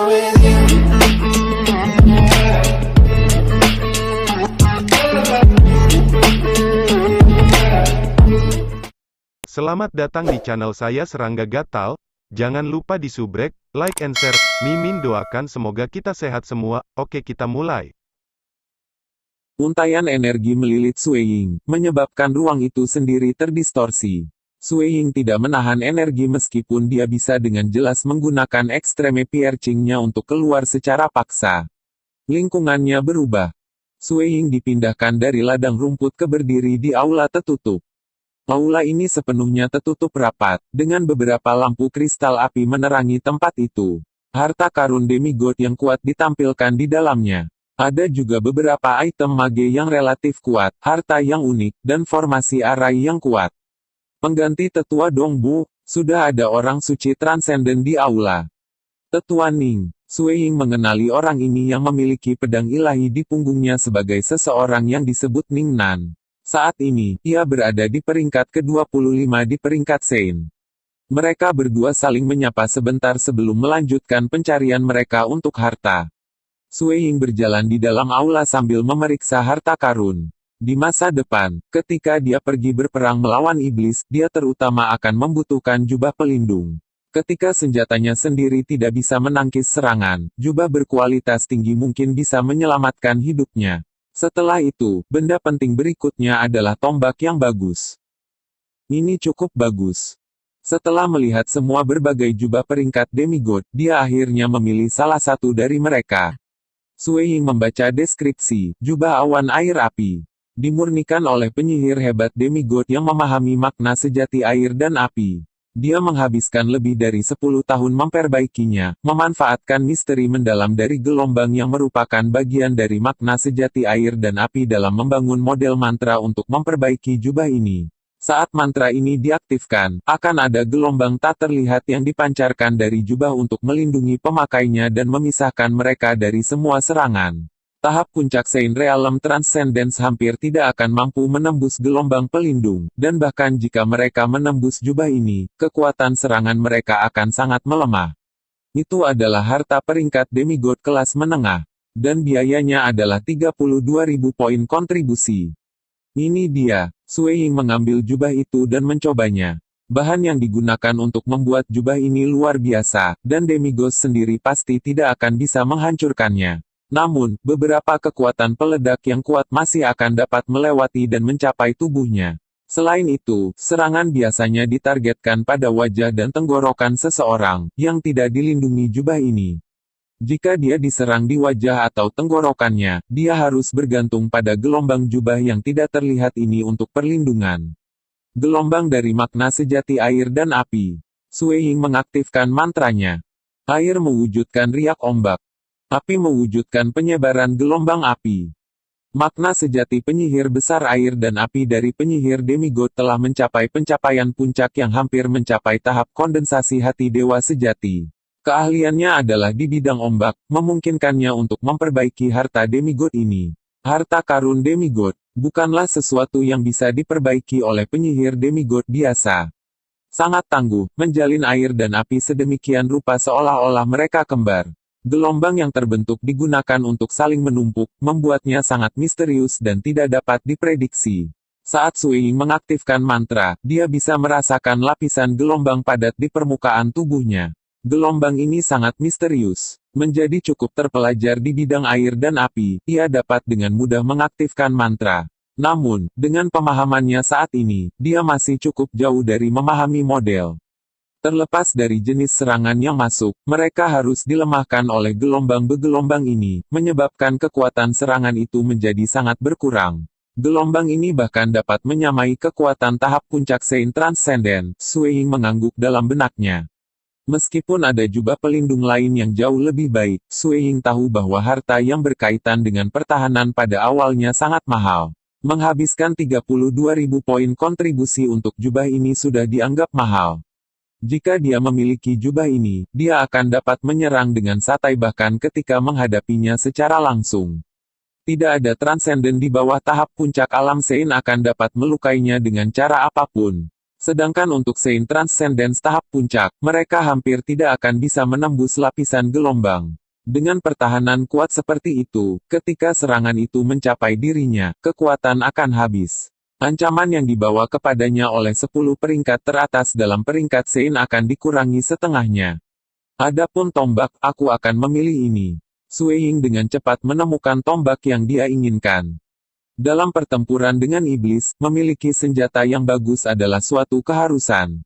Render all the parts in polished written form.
with you. Selamat datang di channel saya Serangga Gatal. Jangan lupa di subrek, like and share. Mimin doakan semoga kita sehat semua. Oke, kita mulai. Untaian energi melilit Sue Ying, menyebabkan ruang itu sendiri terdistorsi. Sue Ying tidak menahan energi meskipun dia bisa dengan jelas menggunakan ekstreme piercing-nya untuk keluar secara paksa. Lingkungannya berubah. Sue Ying dipindahkan dari ladang rumput ke berdiri di aula tertutup. Aula ini sepenuhnya tertutup rapat, dengan beberapa lampu kristal api menerangi tempat itu. Harta karun demigod yang kuat ditampilkan di dalamnya. Ada juga beberapa item mage yang relatif kuat, harta yang unik, dan formasi arai yang kuat. Pengganti Tetua Dongbu, sudah ada orang suci transenden di aula. Tetua Ning, Sue Ying mengenali orang ini yang memiliki pedang ilahi di punggungnya sebagai seseorang yang disebut Ning Nan. Saat ini, ia berada di peringkat ke-25 di peringkat Sein. Mereka berdua saling menyapa sebentar sebelum melanjutkan pencarian mereka untuk harta. Sue Ying berjalan di dalam aula sambil memeriksa harta karun. Di masa depan, ketika dia pergi berperang melawan iblis, dia terutama akan membutuhkan jubah pelindung. Ketika senjatanya sendiri tidak bisa menangkis serangan, jubah berkualitas tinggi mungkin bisa menyelamatkan hidupnya. Setelah itu, benda penting berikutnya adalah tombak yang bagus. Ini cukup bagus. Setelah melihat semua berbagai jubah peringkat demigod, dia akhirnya memilih salah satu dari mereka. Sue Ying membaca deskripsi, jubah awan air api. Dimurnikan oleh penyihir hebat demigod yang memahami makna sejati air dan api. Dia menghabiskan lebih dari 10 tahun memperbaikinya, memanfaatkan misteri mendalam dari gelombang yang merupakan bagian dari makna sejati air dan api dalam membangun model mantra untuk memperbaiki jubah ini. Saat mantra ini diaktifkan, akan ada gelombang tak terlihat yang dipancarkan dari jubah untuk melindungi pemakainya dan memisahkan mereka dari semua serangan. Tahap puncak Sein Realm Transcendence hampir tidak akan mampu menembus gelombang pelindung, dan bahkan jika mereka menembus jubah ini, kekuatan serangan mereka akan sangat melemah. Itu adalah harta peringkat demigod kelas menengah, dan biayanya adalah 32.000 poin kontribusi. Ini dia, Sue Ying mengambil jubah itu dan mencobanya. Bahan yang digunakan untuk membuat jubah ini luar biasa, dan demigod sendiri pasti tidak akan bisa menghancurkannya. Namun, beberapa kekuatan peledak yang kuat masih akan dapat melewati dan mencapai tubuhnya. Selain itu, serangan biasanya ditargetkan pada wajah dan tenggorokan seseorang, yang tidak dilindungi jubah ini. Jika dia diserang di wajah atau tenggorokannya, dia harus bergantung pada gelombang jubah yang tidak terlihat ini untuk perlindungan. Gelombang dari makna sejati air dan api. Sue Ying mengaktifkan mantranya. Air mewujudkan riak ombak. Api mewujudkan penyebaran gelombang api. Makna sejati penyihir besar air dan api dari penyihir demigod telah mencapai pencapaian puncak yang hampir mencapai tahap kondensasi hati dewa sejati. Keahliannya adalah di bidang ombak, memungkinkannya untuk memperbaiki harta demigod ini. Harta karun demigod, bukanlah sesuatu yang bisa diperbaiki oleh penyihir demigod biasa. Sangat tangguh, menjalin air dan api sedemikian rupa seolah-olah mereka kembar. Gelombang yang terbentuk digunakan untuk saling menumpuk, membuatnya sangat misterius dan tidak dapat diprediksi. Saat Sue Ying mengaktifkan mantra, dia bisa merasakan lapisan gelombang padat di permukaan tubuhnya. Gelombang ini sangat misterius. Menjadi cukup terpelajar di bidang air dan api, ia dapat dengan mudah mengaktifkan mantra. Namun, dengan pemahamannya saat ini, dia masih cukup jauh dari memahami model. Terlepas dari jenis serangan yang masuk, mereka harus dilemahkan oleh gelombang bergelombang ini, menyebabkan kekuatan serangan itu menjadi sangat berkurang. Gelombang ini bahkan dapat menyamai kekuatan tahap puncak Sein Transcendent. Sue Ying mengangguk dalam benaknya. Meskipun ada jubah pelindung lain yang jauh lebih baik, Sue Ying tahu bahwa harta yang berkaitan dengan pertahanan pada awalnya sangat mahal. Menghabiskan 32.000 poin kontribusi untuk jubah ini sudah dianggap mahal. Jika dia memiliki jubah ini, dia akan dapat menyerang dengan santai bahkan ketika menghadapinya secara langsung. Tidak ada transenden di bawah tahap puncak alam Sein akan dapat melukainya dengan cara apapun. Sedangkan untuk Saint Transcendence tahap puncak, mereka hampir tidak akan bisa menembus lapisan gelombang. Dengan pertahanan kuat seperti itu, ketika serangan itu mencapai dirinya, kekuatan akan habis. Ancaman yang dibawa kepadanya oleh 10 peringkat teratas dalam peringkat Saint akan dikurangi setengahnya. Adapun tombak, aku akan memilih ini. Sui Ying dengan cepat menemukan tombak yang dia inginkan. Dalam pertempuran dengan iblis, memiliki senjata yang bagus adalah suatu keharusan.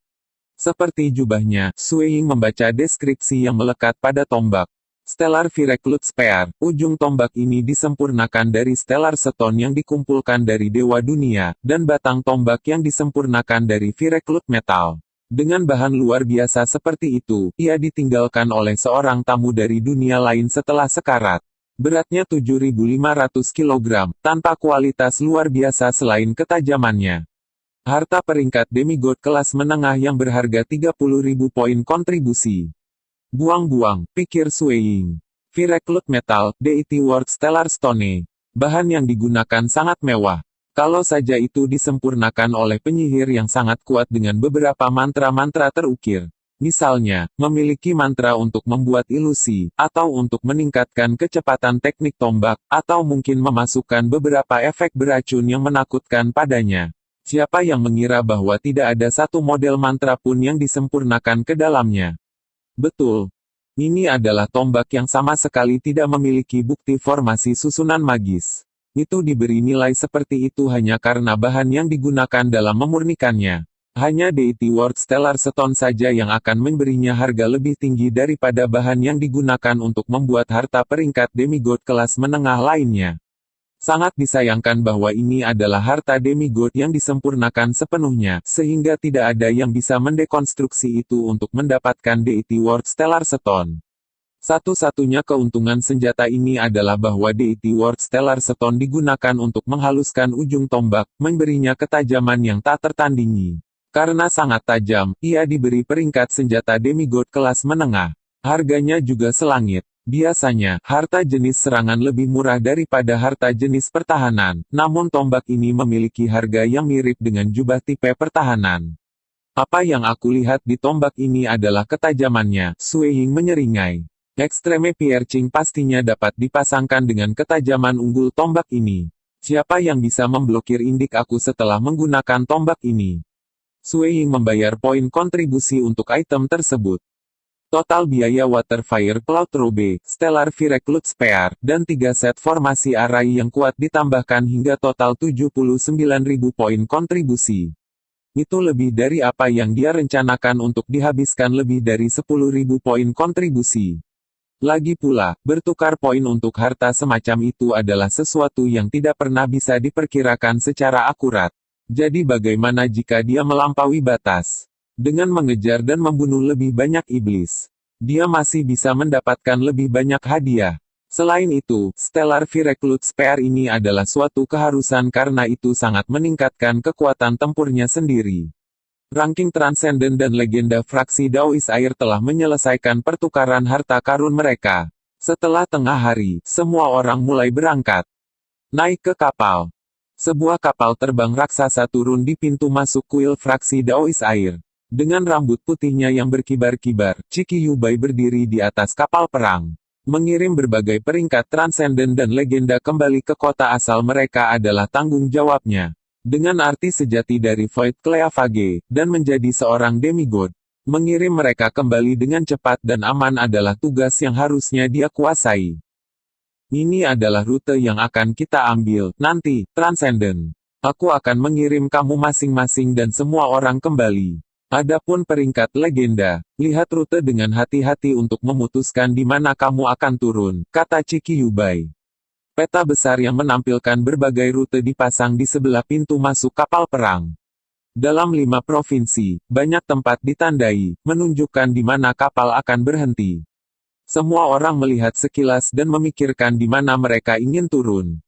Seperti jubahnya, Sui Ying membaca deskripsi yang melekat pada tombak. Stellar Recruit Spear, ujung tombak ini disempurnakan dari Stellar Stone yang dikumpulkan dari Dewa Dunia, dan batang tombak yang disempurnakan dari Recruit Metal. Dengan bahan luar biasa seperti itu, ia ditinggalkan oleh seorang tamu dari dunia lain setelah sekarat. Beratnya 7.500 kg, tanpa kualitas luar biasa selain ketajamannya. Harta peringkat demigod kelas menengah yang berharga 30.000 poin kontribusi. Buang-buang, pikir Sui Ying. Recruit Metal, Deity World Stellar Stone. Bahan yang digunakan sangat mewah. Kalau saja itu disempurnakan oleh penyihir yang sangat kuat dengan beberapa mantra-mantra terukir. Misalnya, memiliki mantra untuk membuat ilusi, atau untuk meningkatkan kecepatan teknik tombak, atau mungkin memasukkan beberapa efek beracun yang menakutkan padanya. Siapa yang mengira bahwa tidak ada satu model mantra pun yang disempurnakan ke dalamnya? Betul. Ini adalah tombak yang sama sekali tidak memiliki bukti formasi susunan magis. Itu diberi nilai seperti itu hanya karena bahan yang digunakan dalam memurnikannya. Hanya Deity World Stellar Stone saja yang akan memberinya harga lebih tinggi daripada bahan yang digunakan untuk membuat harta peringkat demigod kelas menengah lainnya. Sangat disayangkan bahwa ini adalah harta demigod yang disempurnakan sepenuhnya, sehingga tidak ada yang bisa mendekonstruksi itu untuk mendapatkan Deity World Stellar Stone. Satu-satunya keuntungan senjata ini adalah bahwa Deity World Stellar Stone digunakan untuk menghaluskan ujung tombak, memberinya ketajaman yang tak tertandingi. Karena sangat tajam, ia diberi peringkat senjata demigod kelas menengah. Harganya juga selangit. Biasanya, harta jenis serangan lebih murah daripada harta jenis pertahanan, namun tombak ini memiliki harga yang mirip dengan jubah tipe pertahanan. Apa yang aku lihat di tombak ini adalah ketajamannya, Sui Ying menyeringai. Extreme Piercing pastinya dapat dipasangkan dengan ketajaman unggul tombak ini. Siapa yang bisa memblokir indik aku setelah menggunakan tombak ini? Sui Ying membayar poin kontribusi untuk item tersebut. Total biaya Water Fire Cloud Robe, Stellar Recruit Spear, dan 3 set formasi arai yang kuat ditambahkan hingga total 79.000 poin kontribusi. Itu lebih dari apa yang dia rencanakan untuk dihabiskan lebih dari 10.000 poin kontribusi. Lagi pula, bertukar poin untuk harta semacam itu adalah sesuatu yang tidak pernah bisa diperkirakan secara akurat. Jadi bagaimana jika dia melampaui batas? Dengan mengejar dan membunuh lebih banyak iblis, dia masih bisa mendapatkan lebih banyak hadiah. Selain itu, Stellar Recruit Spear ini adalah suatu keharusan karena itu sangat meningkatkan kekuatan tempurnya sendiri. Ranking Transcendent dan Legenda Fraksi Daois Air telah menyelesaikan pertukaran harta karun mereka. Setelah tengah hari, semua orang mulai berangkat. Naik ke kapal. Sebuah kapal terbang raksasa turun di pintu masuk kuil fraksi Daois Air. Dengan rambut putihnya yang berkibar-kibar, Ciki Yubai berdiri di atas kapal perang. Mengirim berbagai peringkat transenden dan legenda kembali ke kota asal mereka adalah tanggung jawabnya. Dengan arti sejati dari Void Cleavage, dan menjadi seorang demigod. Mengirim mereka kembali dengan cepat dan aman adalah tugas yang harusnya dia kuasai. Ini adalah rute yang akan kita ambil, nanti, Transcendent. Aku akan mengirim kamu masing-masing dan semua orang kembali. Adapun peringkat legenda, lihat rute dengan hati-hati untuk memutuskan di mana kamu akan turun, kata Ciki Yubai. Peta besar yang menampilkan berbagai rute dipasang di sebelah pintu masuk kapal perang. Dalam 5 provinsi, banyak tempat ditandai, menunjukkan di mana kapal akan berhenti. Semua orang melihat sekilas dan memikirkan di mana mereka ingin turun.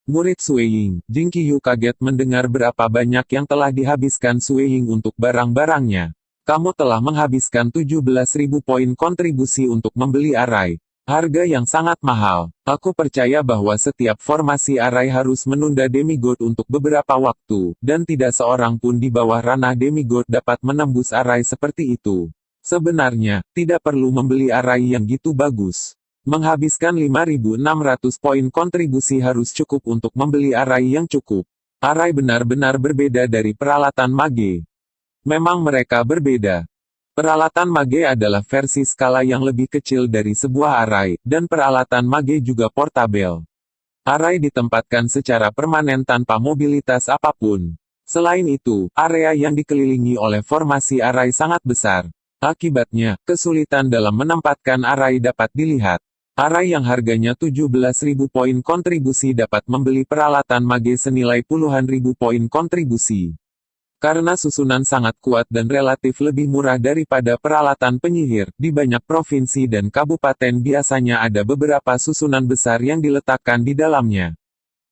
Murid Sui Ying, Jing Qiyu kaget mendengar berapa banyak yang telah dihabiskan Sui Ying untuk barang-barangnya. Kamu telah menghabiskan 17.000 poin kontribusi untuk membeli arai. Harga yang sangat mahal. Aku percaya bahwa setiap formasi arai harus menunda demigod untuk beberapa waktu, dan tidak seorang pun di bawah ranah demigod dapat menembus arai seperti itu. Sebenarnya, tidak perlu membeli arai yang gitu bagus. Menghabiskan 5.600 poin kontribusi harus cukup untuk membeli arai yang cukup. Arai benar-benar berbeda dari peralatan mage. Memang mereka berbeda. Peralatan mage adalah versi skala yang lebih kecil dari sebuah arai, dan peralatan mage juga portabel. Arai ditempatkan secara permanen tanpa mobilitas apapun. Selain itu, area yang dikelilingi oleh formasi arai sangat besar. Akibatnya, kesulitan dalam menempatkan arai dapat dilihat. Arai yang harganya 17.000 poin kontribusi dapat membeli peralatan mage senilai puluhan ribu poin kontribusi. Karena susunan sangat kuat dan relatif lebih murah daripada peralatan penyihir, di banyak provinsi dan kabupaten biasanya ada beberapa susunan besar yang diletakkan di dalamnya.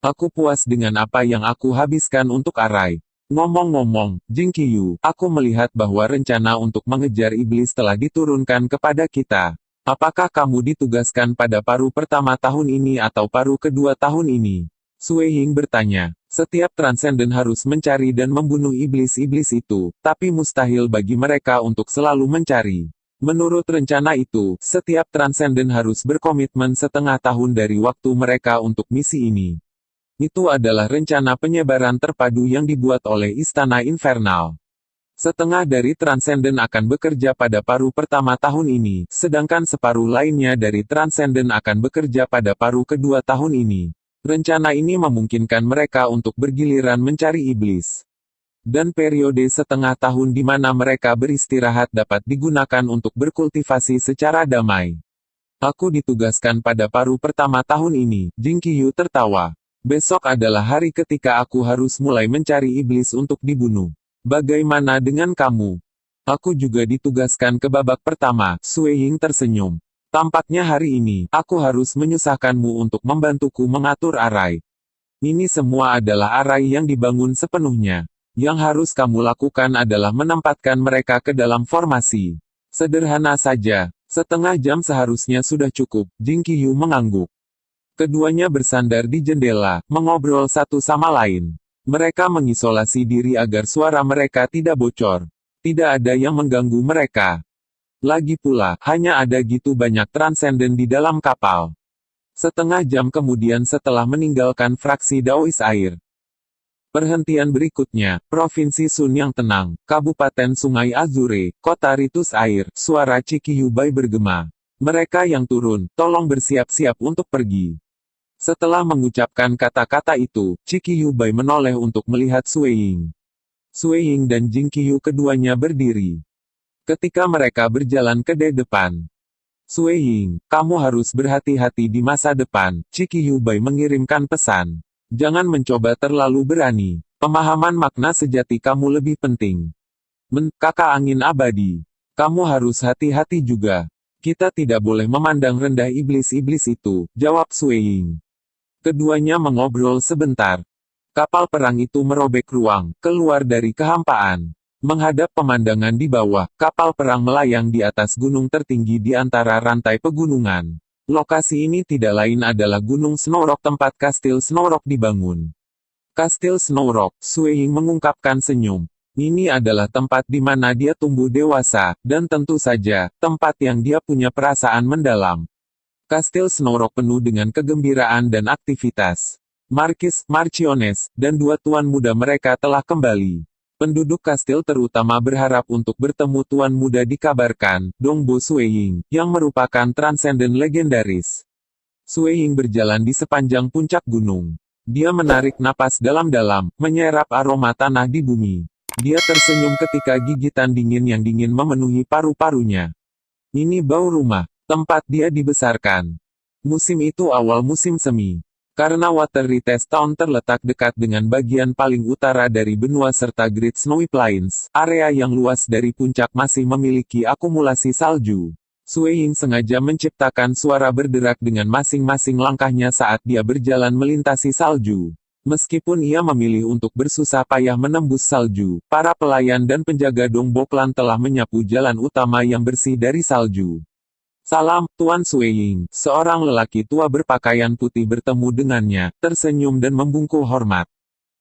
Aku puas dengan apa yang aku habiskan untuk arai. Ngomong-ngomong, Jingqiyu, aku melihat bahwa rencana untuk mengejar iblis telah diturunkan kepada kita. Apakah kamu ditugaskan pada paruh pertama tahun ini atau paruh kedua tahun ini? Sui Ying bertanya. Setiap transenden harus mencari dan membunuh iblis-iblis itu, tapi mustahil bagi mereka untuk selalu mencari. Menurut rencana itu, setiap transenden harus berkomitmen setengah tahun dari waktu mereka untuk misi ini. Itu adalah rencana penyebaran terpadu yang dibuat oleh Istana Infernal. Setengah dari transenden akan bekerja pada paruh pertama tahun ini, sedangkan separuh lainnya dari transenden akan bekerja pada paruh kedua tahun ini. Rencana ini memungkinkan mereka untuk bergiliran mencari iblis. Dan periode setengah tahun di mana mereka beristirahat dapat digunakan untuk berkultivasi secara damai. Aku ditugaskan pada paruh pertama tahun ini, Jingqiyu tertawa. Besok adalah hari ketika aku harus mulai mencari iblis untuk dibunuh. Bagaimana dengan kamu? Aku juga ditugaskan ke babak pertama, Sui Ying tersenyum. Tampaknya hari ini, aku harus menyusahkanmu untuk membantuku mengatur arai. Ini semua adalah arai yang dibangun sepenuhnya. Yang harus kamu lakukan adalah menempatkan mereka ke dalam formasi. Sederhana saja, setengah jam seharusnya sudah cukup, Jingqiyu mengangguk. Keduanya bersandar di jendela, mengobrol satu sama lain. Mereka mengisolasi diri agar suara mereka tidak bocor. Tidak ada yang mengganggu mereka. Lagi pula, hanya ada gitu banyak transenden di dalam kapal. Setengah jam kemudian setelah meninggalkan fraksi Daois Air. Perhentian berikutnya, Provinsi Sun yang tenang, Kabupaten Sungai Azure, Kota Ritus Air, suara Ciki Yubai bergema. Mereka yang turun, tolong bersiap-siap untuk pergi. Setelah mengucapkan kata-kata itu, Ciki Yubai menoleh untuk melihat Sui Ying. Sui Ying dan Jingqiyu keduanya berdiri. Ketika mereka berjalan ke depan. Sui Ying, kamu harus berhati-hati di masa depan, Ciki Yubai mengirimkan pesan. Jangan mencoba terlalu berani. Pemahaman makna sejati kamu lebih penting. Kakak angin abadi. Kamu harus hati-hati juga. Kita tidak boleh memandang rendah iblis-iblis itu, jawab Sui Ying. Keduanya mengobrol sebentar. Kapal perang itu merobek ruang, keluar dari kehampaan. Menghadap pemandangan di bawah, kapal perang melayang di atas gunung tertinggi di antara rantai pegunungan. Lokasi ini tidak lain adalah Gunung Snow Rock tempat Kastil Snow Rock dibangun. Kastil Snow Rock, Sui Ying mengungkapkan senyum. Ini adalah tempat di mana dia tumbuh dewasa, dan tentu saja, tempat yang dia punya perasaan mendalam. Kastil Snow Rock penuh dengan kegembiraan dan aktivitas. Markis, Marchioness, dan dua tuan muda mereka telah kembali. Penduduk kastil terutama berharap untuk bertemu tuan muda dikabarkan, Dongbo Sui Ying, yang merupakan transenden legendaris. Sui Ying berjalan di sepanjang puncak gunung. Dia menarik napas dalam-dalam, menyerap aroma tanah di bumi. Dia tersenyum ketika gigitan dingin yang dingin memenuhi paru-parunya. Ini bau rumah, tempat dia dibesarkan. Musim itu awal musim semi. Karena Waterritest Town terletak dekat dengan bagian paling utara dari benua serta Great Snowy Plains, area yang luas dari puncak masih memiliki akumulasi salju. Sui Ying sengaja menciptakan suara berderak dengan masing-masing langkahnya saat dia berjalan melintasi salju. Meskipun ia memilih untuk bersusah payah menembus salju, para pelayan dan penjaga Dongboklan telah menyapu jalan utama yang bersih dari salju. Salam, Tuan Sueying. Seorang lelaki tua berpakaian putih bertemu dengannya, tersenyum dan membungkuk hormat.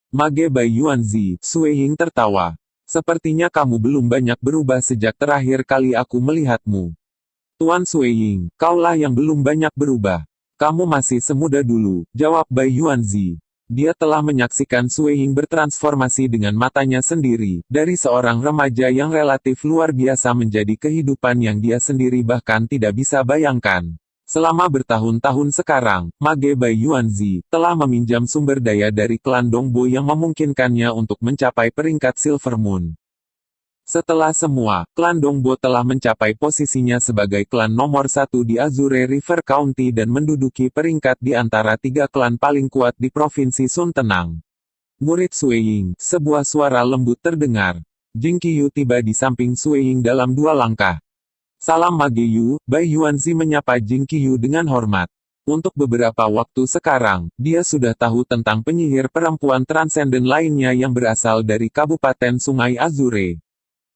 Mage Bai Yuanzi, Sueying tertawa. Sepertinya kamu belum banyak berubah sejak terakhir kali aku melihatmu. Tuan Sueying, kaulah yang belum banyak berubah. Kamu masih semuda dulu, jawab Bai Yuanzi. Dia telah menyaksikan Sueying bertransformasi dengan matanya sendiri, dari seorang remaja yang relatif luar biasa menjadi kehidupan yang dia sendiri bahkan tidak bisa bayangkan. Selama bertahun-tahun sekarang, Mage Bai Yuanzi telah meminjam sumber daya dari klan Dongbo yang memungkinkannya untuk mencapai peringkat Silver Moon. Setelah semua, klan Dongbo telah mencapai posisinya sebagai klan nomor 1 di Azure River County dan menduduki peringkat di antara 3 klan paling kuat di Provinsi Sun Tenang. Murid Sueying, sebuah suara lembut terdengar. Jing Qiyu tiba di samping Sueying dalam 2 langkah. Salam Mage Yu, Bai Yuanzi menyapa Jing Qiyu dengan hormat. Untuk beberapa waktu sekarang, dia sudah tahu tentang penyihir perempuan transenden lainnya yang berasal dari Kabupaten Sungai Azure.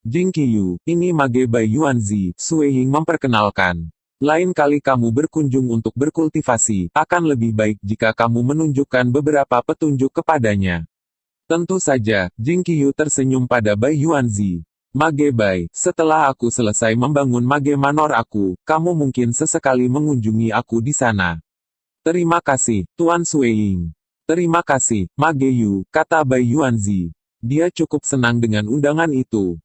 Jing Qiyu, ini Mage Bai Yuanzi, Sueying memperkenalkan. Lain kali kamu berkunjung untuk berkultivasi, akan lebih baik jika kamu menunjukkan beberapa petunjuk kepadanya. Tentu saja, Jing Qiyu tersenyum pada Bai Yuanzi. Mage Bai, setelah aku selesai membangun Mage Manor aku, kamu mungkin sesekali mengunjungi aku di sana. Terima kasih, Tuan Sueying. Terima kasih, Mage Yu, kata Bai Yuanzi. Dia cukup senang dengan undangan itu.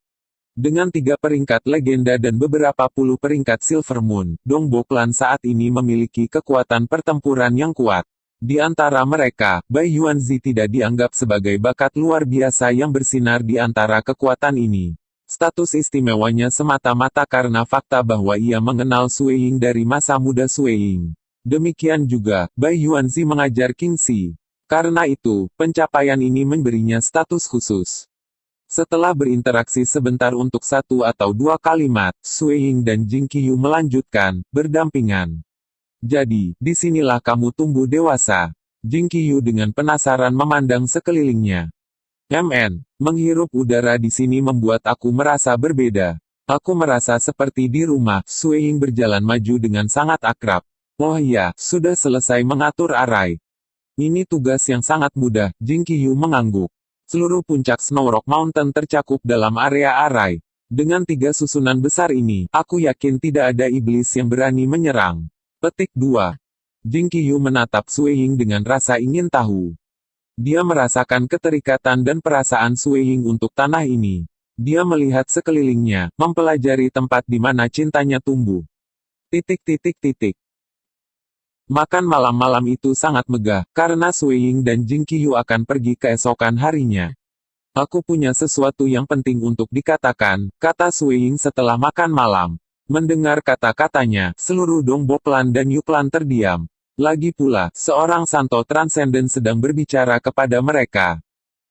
Dengan 3 peringkat legenda dan beberapa puluh peringkat Silver Moon, Dongbo Clan saat ini memiliki kekuatan pertempuran yang kuat. Di antara mereka, Bai Yuanzi tidak dianggap sebagai bakat luar biasa yang bersinar di antara kekuatan ini. Status istimewanya semata-mata karena fakta bahwa ia mengenal Sueying dari masa muda Sueying. Demikian juga, Bai Yuanzi mengajar King Si. Karena itu, pencapaian ini memberinya status khusus. Setelah berinteraksi sebentar untuk 1 atau 2 kalimat, Sueying dan Jing Qiyu melanjutkan, berdampingan. Jadi, disinilah kamu tumbuh dewasa. Jing Qiyu dengan penasaran memandang sekelilingnya. Menghirup udara di sini membuat aku merasa berbeda. Aku merasa seperti di rumah. Sueying berjalan maju dengan sangat akrab. Oh iya, sudah selesai mengatur arai. Ini tugas yang sangat mudah, Jing Qiyu mengangguk. Seluruh puncak Snow Rock Mountain tercakup dalam area arai. Dengan 3 susunan besar ini, aku yakin tidak ada iblis yang berani menyerang. Petik 2. Jing Qiyu menatap Sueying dengan rasa ingin tahu. Dia merasakan keterikatan dan perasaan Sueying untuk tanah ini. Dia melihat sekelilingnya, mempelajari tempat di mana cintanya tumbuh. Makan malam-malam itu sangat megah, karena Sueying dan Jing Qiyu akan pergi keesokan harinya. Aku punya sesuatu yang penting untuk dikatakan, kata Sueying setelah makan malam. Mendengar kata-katanya, seluruh Dongbo Clan dan Yu Clan terdiam. Lagi pula, seorang Santo Transenden sedang berbicara kepada mereka.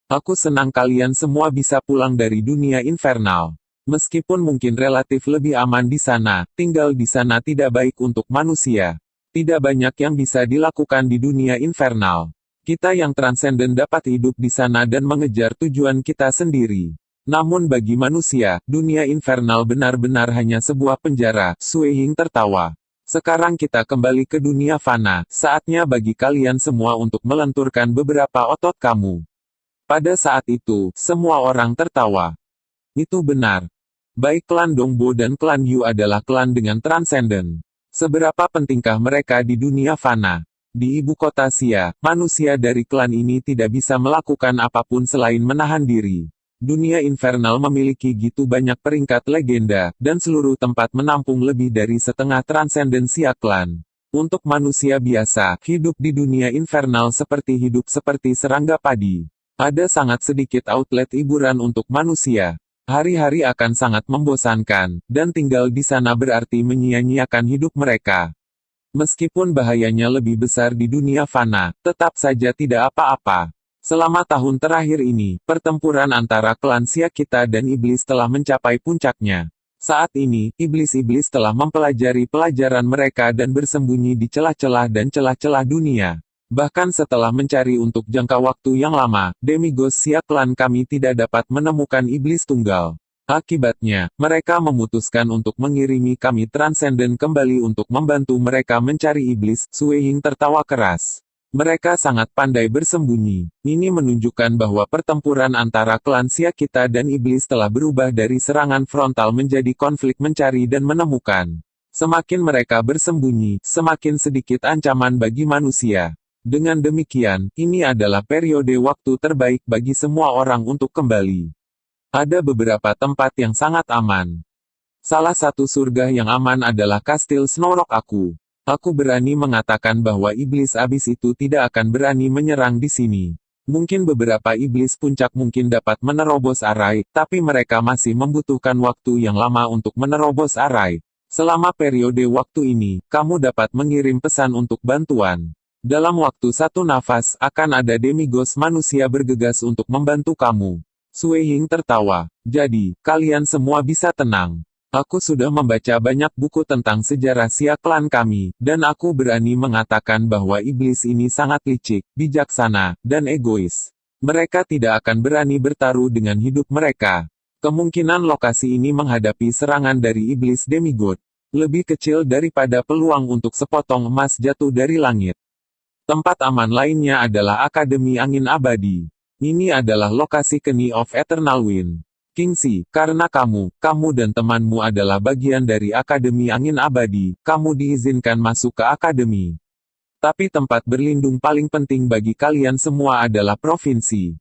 Aku senang kalian semua bisa pulang dari dunia infernal. Meskipun mungkin relatif lebih aman di sana, tinggal di sana tidak baik untuk manusia. Tidak banyak yang bisa dilakukan di dunia infernal. Kita yang transenden dapat hidup di sana dan mengejar tujuan kita sendiri. Namun bagi manusia, dunia infernal benar-benar hanya sebuah penjara. Sueying tertawa. Sekarang kita kembali ke dunia fana. Saatnya bagi kalian semua untuk melenturkan beberapa otot kamu. Pada saat itu, semua orang tertawa. Itu benar. Baik klan Dongbo dan klan Yu adalah klan dengan transenden. Seberapa pentingkah mereka di dunia fana? Di ibu kota Xia, manusia dari klan ini tidak bisa melakukan apapun selain menahan diri. Dunia infernal memiliki gitu banyak peringkat legenda, dan seluruh tempat menampung lebih dari setengah transendensia klan. Untuk manusia biasa, hidup di dunia infernal seperti hidup seperti serangga padi. Ada sangat sedikit outlet hiburan untuk manusia. Hari-hari akan sangat membosankan, dan tinggal di sana berarti menyia-nyiakan hidup mereka. Meskipun bahayanya lebih besar di dunia fana, tetap saja tidak apa-apa. Selama tahun terakhir ini, pertempuran antara klan Xia kita dan iblis telah mencapai puncaknya. Saat ini, iblis-iblis telah mempelajari pelajaran mereka dan bersembunyi di celah-celah dan celah-celah dunia. Bahkan setelah mencari untuk jangka waktu yang lama, demigod Xia klan kami tidak dapat menemukan iblis tunggal. Akibatnya, mereka memutuskan untuk mengirimi kami Transcendent kembali untuk membantu mereka mencari iblis. Sue Ying tertawa keras. Mereka sangat pandai bersembunyi. Ini menunjukkan bahwa pertempuran antara klan Xia kita dan iblis telah berubah dari serangan frontal menjadi konflik mencari dan menemukan. Semakin mereka bersembunyi, semakin sedikit ancaman bagi manusia. Dengan demikian, ini adalah periode waktu terbaik bagi semua orang untuk kembali. Ada beberapa tempat yang sangat aman. Salah satu surga yang aman adalah Kastil Snorok aku. Aku berani mengatakan bahwa iblis abis itu tidak akan berani menyerang di sini. Mungkin beberapa iblis puncak mungkin dapat menerobos arai, tapi mereka masih membutuhkan waktu yang lama untuk menerobos arai. Selama periode waktu ini, kamu dapat mengirim pesan untuk bantuan. Dalam waktu satu nafas, akan ada demigos manusia bergegas untuk membantu kamu. Sue Ying tertawa. Jadi, kalian semua bisa tenang. Aku sudah membaca banyak buku tentang sejarah Xia klan kami, dan aku berani mengatakan bahwa iblis ini sangat licik, bijaksana, dan egois. Mereka tidak akan berani bertaruh dengan hidup mereka. Kemungkinan lokasi ini menghadapi serangan dari iblis demigod lebih kecil daripada peluang untuk sepotong emas jatuh dari langit. Tempat aman lainnya adalah Akademi Angin Abadi. Ini adalah lokasi Keni of Eternal Wind. Kingxi, karena kamu dan temanmu adalah bagian dari Akademi Angin Abadi, kamu diizinkan masuk ke Akademi. Tapi tempat berlindung paling penting bagi kalian semua adalah provinsi.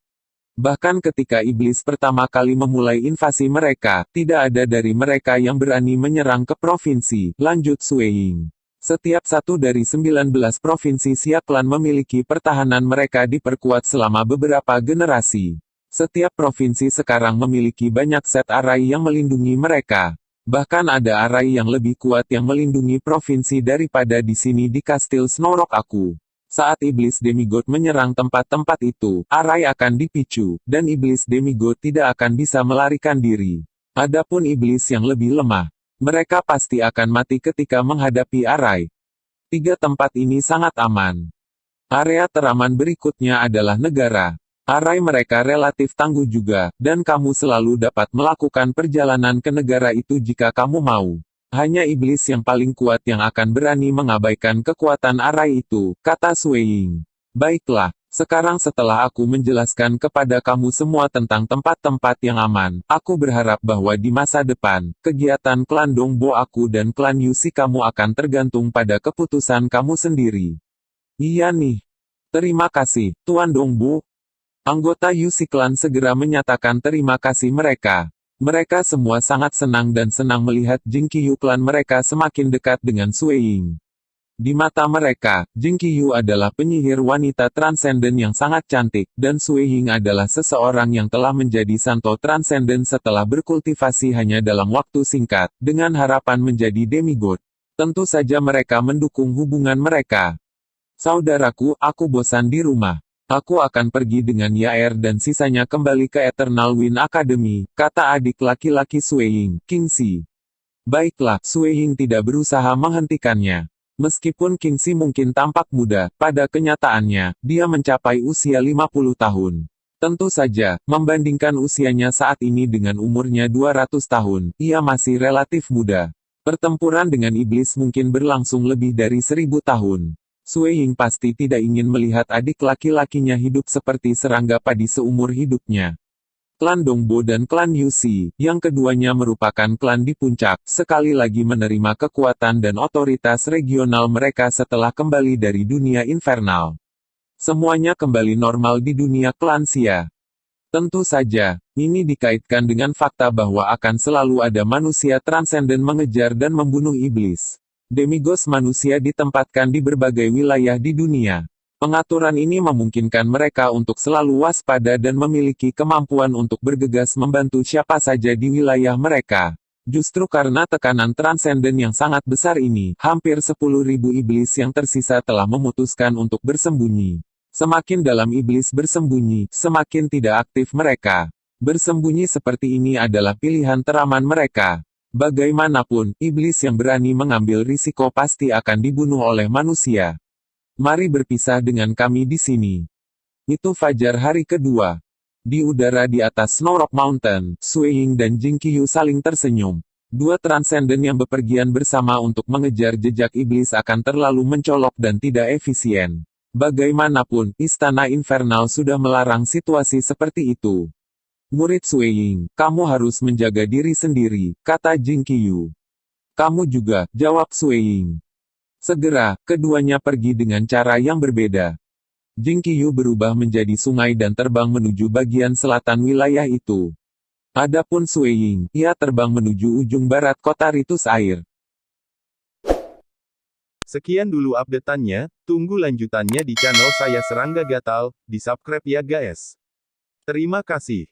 Bahkan ketika iblis pertama kali memulai invasi mereka, tidak ada dari mereka yang berani menyerang ke provinsi, lanjut Sue Ying. Setiap satu dari 19 provinsi Xia Klan memiliki pertahanan mereka diperkuat selama beberapa generasi. Setiap provinsi sekarang memiliki banyak set arai yang melindungi mereka. Bahkan ada arai yang lebih kuat yang melindungi provinsi daripada di sini di Kastil Snorok aku. Saat iblis demigod menyerang tempat-tempat itu, arai akan dipicu, dan iblis demigod tidak akan bisa melarikan diri. Adapun iblis yang lebih lemah, mereka pasti akan mati ketika menghadapi arai. 3 tempat ini sangat aman. Area teraman berikutnya adalah negara. Arai mereka relatif tangguh juga, dan kamu selalu dapat melakukan perjalanan ke negara itu jika kamu mau. Hanya iblis yang paling kuat yang akan berani mengabaikan kekuatan arai itu, kata Sue Ying. Baiklah. Sekarang setelah aku menjelaskan kepada kamu semua tentang tempat-tempat yang aman, aku berharap bahwa di masa depan, kegiatan klan Dongbo aku dan klan Yusi kamu akan tergantung pada keputusan kamu sendiri. Iya nih. Terima kasih, Tuan Dongbo. Anggota Yusi klan segera menyatakan terima kasih mereka. Mereka semua sangat senang dan senang melihat Jingqiyu klan mereka semakin dekat dengan Sue Ying. Di mata mereka, Jingqiyu adalah penyihir wanita transenden yang sangat cantik, dan Sue Ying adalah seseorang yang telah menjadi santo transenden setelah berkultivasi hanya dalam waktu singkat, dengan harapan menjadi demigod. Tentu saja mereka mendukung hubungan mereka. Saudaraku, aku bosan di rumah. Aku akan pergi dengan Yaer dan sisanya kembali ke Eternal Wind Academy, kata adik laki-laki Sue Ying, Kingxi. Baiklah, Sue Ying tidak berusaha menghentikannya. Meskipun Kingxi mungkin tampak muda, pada kenyataannya, dia mencapai usia 50 tahun. Tentu saja, membandingkan usianya saat ini dengan umurnya 200 tahun, ia masih relatif muda. Pertempuran dengan iblis mungkin berlangsung lebih dari 1000 tahun. Sue Ying pasti tidak ingin melihat adik laki-lakinya hidup seperti serangga padi seumur hidupnya. Klan Dongbo dan klan Yusi, yang keduanya merupakan klan di puncak, sekali lagi menerima kekuatan dan otoritas regional mereka setelah kembali dari dunia infernal. Semuanya kembali normal di dunia klan Xia. Tentu saja, ini dikaitkan dengan fakta bahwa akan selalu ada manusia transenden mengejar dan membunuh iblis. Demigos manusia ditempatkan di berbagai wilayah di dunia. Pengaturan ini memungkinkan mereka untuk selalu waspada dan memiliki kemampuan untuk bergegas membantu siapa saja di wilayah mereka. Justru karena tekanan transenden yang sangat besar ini, hampir 10.000 iblis yang tersisa telah memutuskan untuk bersembunyi. Semakin dalam iblis bersembunyi, semakin tidak aktif mereka. Bersembunyi seperti ini adalah pilihan teraman mereka. Bagaimanapun, iblis yang berani mengambil risiko pasti akan dibunuh oleh manusia. Mari berpisah dengan kami di sini. Itu fajar hari kedua. Di udara di atas Snow Rock Mountain, Sui Ying dan Jing Qiyu saling tersenyum. Dua transenden yang bepergian bersama untuk mengejar jejak iblis akan terlalu mencolok dan tidak efisien. Bagaimanapun, Istana Infernal sudah melarang situasi seperti itu. Murid Sui Ying, kamu harus menjaga diri sendiri, kata Jing Qiyu. Kamu juga, jawab Sui Ying. Segera, keduanya pergi dengan cara yang berbeda. Jing Qiyu berubah menjadi sungai dan terbang menuju bagian selatan wilayah itu. Adapun Sui Ying, ia terbang menuju ujung barat kota Ritus Air. Sekian dulu update-annya, tunggu lanjutannya di channel saya Serangga Gatal, di subscribe ya guys. Terima kasih.